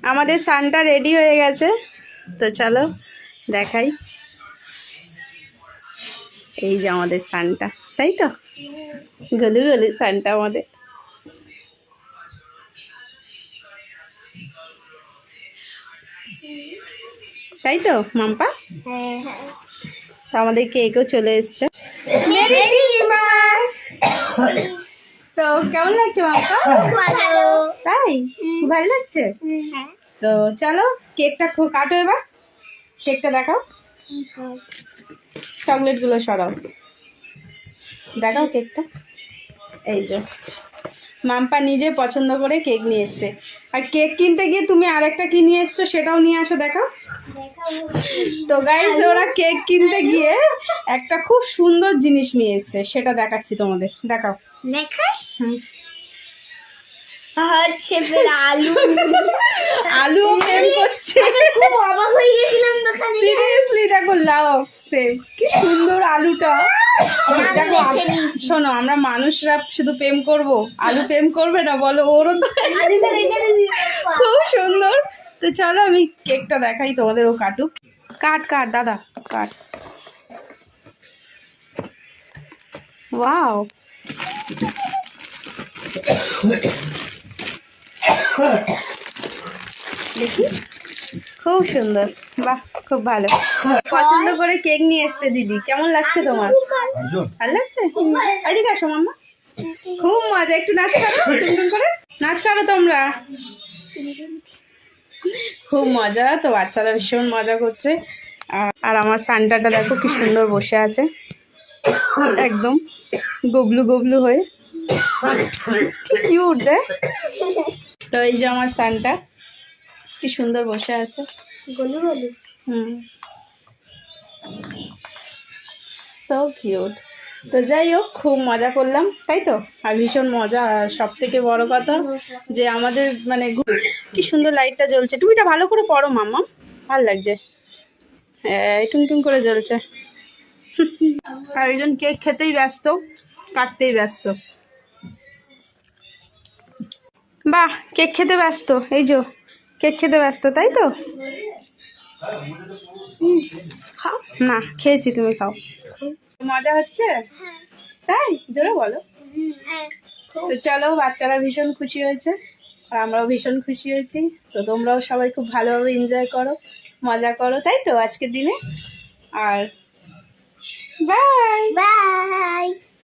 আমাদের সানটা রেডি হয়ে গেছে, তো চলো দেখাই। এই যে আমাদের সানটা, তাই তো গলু গলু সানটা আমাদের। তাই তো মাম্পা? তো আমাদের কেকও চলে এসছে। তো কেমন লাগছে মাম্পা? তাই ভালো লাগছে। তো চলো কেকটা কাটো এবার, কেকটা দেখাও, চকলেটগুলো সরাও, দেখাও কেকটা। এই যে মাম্পা নিজে পছন্দ করে কেক নিয়ে এসছে। আর কেক কিনতে গিয়ে তুমি আরেকটা কি নিয়ে এসছো সেটাও নিয়ে আসো, দেখাও। তো গাইস ওরা কেক কিনতে গিয়ে একটা খুব সুন্দর জিনিস নিয়ে এসছে, সেটা দেখাচ্ছি তোমাদের, দেখাও। আলু আলুও প্রেম করছে, খুব অবাক হয়ে গেছিলাম দোকানে। সিরিয়াসলি দেখো লাভ সেভ, কি সুন্দর আলুটা। দেখো শোনো, আমরা মানুষরা শুধু প্রেম করব, আলু প্রেম করবে না বলো? ওরও তো খুব সুন্দর। তো চলো আমি কেকটা দেখাই তোমাদের, ও কাটুক। কাট কাট দাদা কাট। ওয়াও, দেখি খুব সুন্দর, বাহ খুব ভালো। পছন্দ করে কেক নিয়ে এসছে দিদি, কেমন লাগছে তোমার? ভালো লাগছে? এদিকে আসো মাম্মা, খুব মজা। একটু নাচ করো, টুনটুন করে নাচ করো তোমরা, খুব মজা। তো বাচ্চারা ভীষণ মজা করছে। আর আমার সান্টাটা দেখো কি সুন্দর বসে আছে, একদম গবলু গবলু হয়ে, কি কিউট দেখ। তো এই যে আমার সান্টা কি সুন্দর বসে আছে, সো কিউট। তো যাই হোক, খুব মজা করলাম, তাই তো। আর ভীষণ মজা, আর সব থেকে বড় কথা যে আমাদের মানে কি সুন্দর লাইটটা জ্বলছে। টুপিটা ভালো করে পরো মাম্মা, ভালো লাগছে, টুং করে জ্বলছে। আর একজন কেক খেতেই ব্যস্ত, কাটতেই ব্যস্ত। বাহ, কেক খেতে ব্যস্ত, এই যে কেক খেতে ব্যস্ত, তাই তো। খাও না, খেয়েছি, তুমি খাও। মজা হচ্ছে তাই, জোরে বলো। তো চলো, বাচ্চারা ভীষণ খুশি হয়েছে আর আমরাও ভীষণ খুশি হয়েছি। তো তোমরাও সবাই খুব ভালোভাবে এনজয় করো, মজা করো, তাই তো আজকের দিনে। আর বাই বাই।